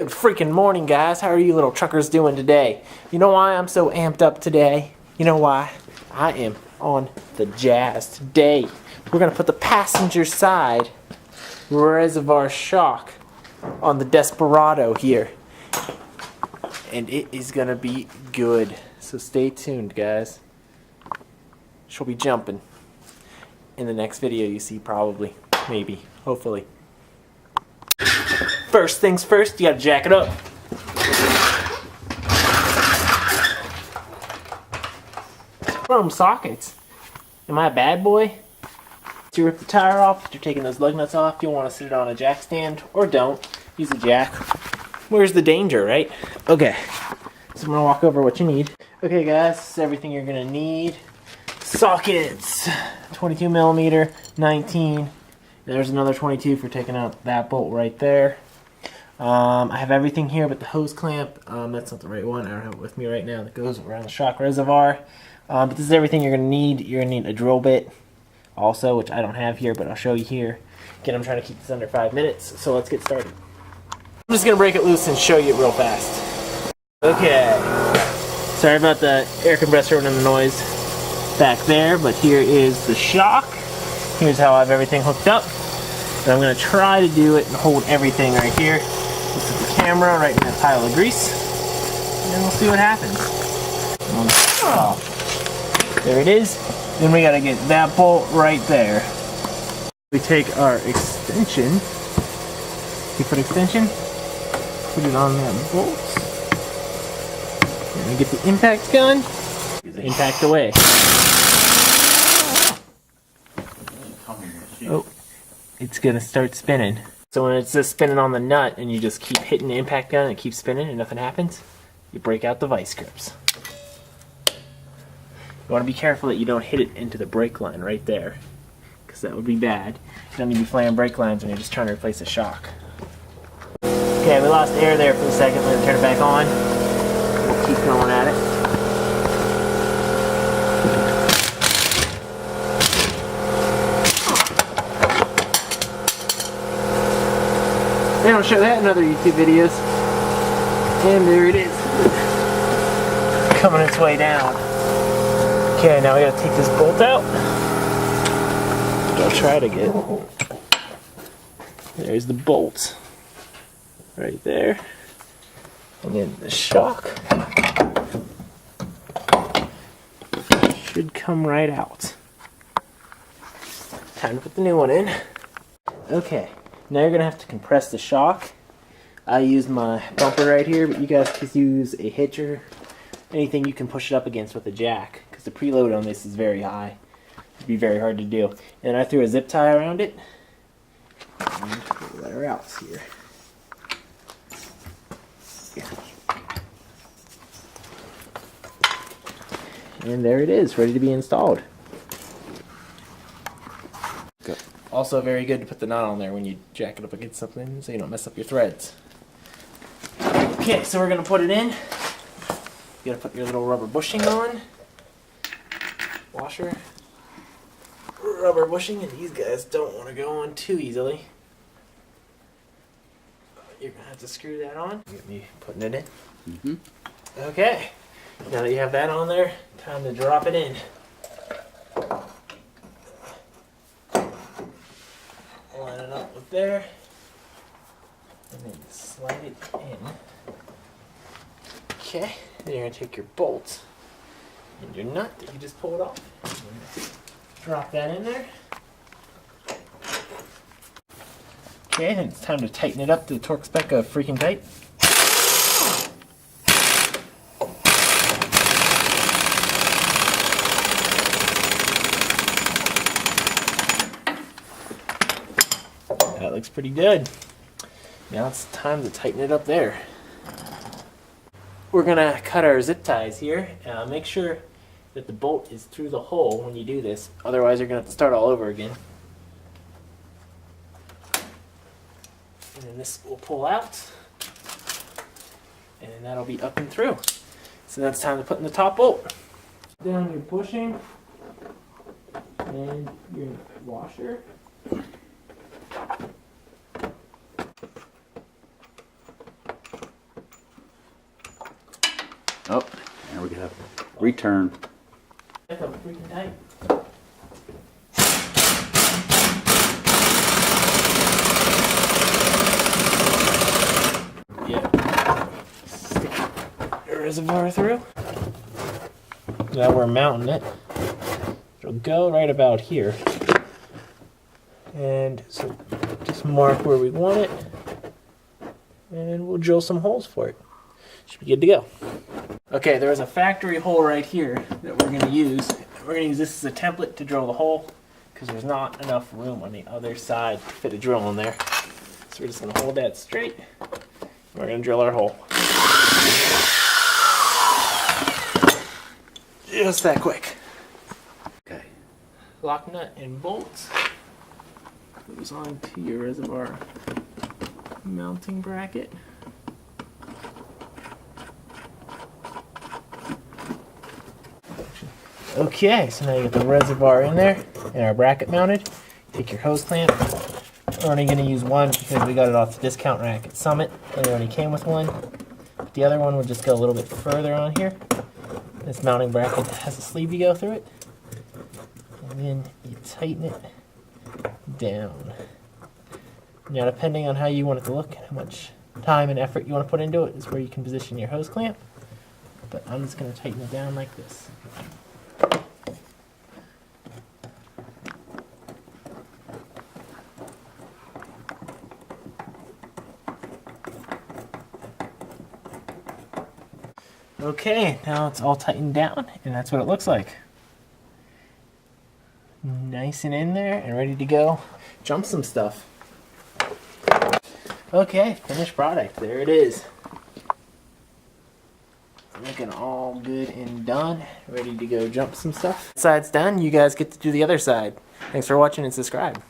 Good freaking morning, guys. How are you little truckers doing today? You know why I'm so amped up today? You know why? I am on the Jazz today. We're going to put the passenger side Resovour shock on the Desperado here. And it is going to be good. So stay tuned, guys. She'll be jumping in the next video you see, probably. Maybe. Hopefully. First things first, you gotta jack it up. Chrome sockets. Am I a bad boy? To rip the tire off, after taking those lug nuts off, you'll want to sit it on a jack stand, or don't. Use a jack. Where's the danger, right? Okay, so I'm gonna walk over what you need. Okay guys, this is everything you're gonna need. Sockets, 22 millimeter, 19. There's another 22 for taking out that bolt right there. I have everything here but the hose clamp. That's not the right one. I don't have it with me right now. That goes around the shock reservoir. But this is everything you're going to need. You're going to need a drill bit also, which I don't have here, but I'll show you here. Again, I'm trying to keep this under 5 minutes, so let's get started. I'm just going to break it loose and show you it real fast. Okay. Sorry about the air compressor and the noise back there, but here is the shock. Here's how I have everything hooked up. And I'm going to try to do it and hold everything right here. Let's put the camera right in that pile of grease. And then we'll see what happens. Oh, there it is. Then we got to get that bolt right there. We take our extension. We put extension. Put it on that bolt. And we get the impact gun. Impact away. Oh, it's going to start spinning. So when it's just spinning on the nut and you just keep hitting the impact gun and it keeps spinning and nothing happens, you break out the vice grips. You want to be careful that you don't hit it into the brake line right there, because that would be bad. You don't need to be flaying brake lines when you're just trying to replace a shock. Okay, we lost air there for a second. Let's turn it back on. We'll keep going at it. They don't show that in other YouTube videos. And there it is. Coming its way down. Okay, now we gotta take this bolt out. I'll try to get. There's the bolt. Right there. And then the shock should come right out. Time to put the new one in. Okay. Now you're going to have to compress the shock. I use my bumper right here, but you guys could use a hitch or anything you can push it up against with a jack, because the preload on this is very high. It'd be very hard to do. And I threw a zip tie around it. And let her out here. And there it is, ready to be installed. Good. Also very good to put the knot on there when you jack it up against something so you don't mess up your threads. Okay, so we're going to put it in. You got to put your little rubber bushing on. Washer. Rubber bushing, and these guys don't want to go on too easily. You're going to have to screw that on. Get me putting it in. Mm-hmm. Okay, now that you have that on there, time to drop it in. Line it up with there, and then slide it in. Okay, then you're going to take your bolt and your nut that you just pulled off. Drop that in there. Okay, then it's time to tighten it up to the torque spec of freaking tight. That looks pretty good. Now it's time to tighten it up there. We're going to cut our zip ties here. Make sure that the bolt is through the hole when you do this. Otherwise you're going to have to start all over again. And then this will pull out. And that'll be up and through. So that's time to put in the top bolt. Down your bushing and your washer. Oh, there we go. Return. That's freaking tight. Yeah. Stick the reservoir through. Now we're mounting it. It'll go right about here. And so just mark where we want it. And we'll drill some holes for it. Should be good to go. Okay, there's a factory hole right here that we're going to use. We're going to use this as a template to drill the hole because there's not enough room on the other side to fit a drill in there. So we're just going to hold that straight. We're going to drill our hole. Just that quick. Okay. Lock nut and bolts goes onto your reservoir mounting bracket. Okay, so now you got the reservoir in there and our bracket mounted. Take your hose clamp. We're only going to use one because we got it off the discount rack at Summit and it only came with one. The other one will just go a little bit further on here. This mounting bracket has a sleeve you go through it. And then you tighten it down. Now depending on how you want it to look and how much time and effort you want to put into it is where you can position your hose clamp. But I'm just going to tighten it down like this. Okay, now it's all tightened down, and that's what it looks like. Nice and in there, and ready to go. Jump some stuff. Okay, finished product. There it is. Looking all good and done. Ready to go jump some stuff. Side's done, you guys get to do the other side. Thanks for watching and subscribe.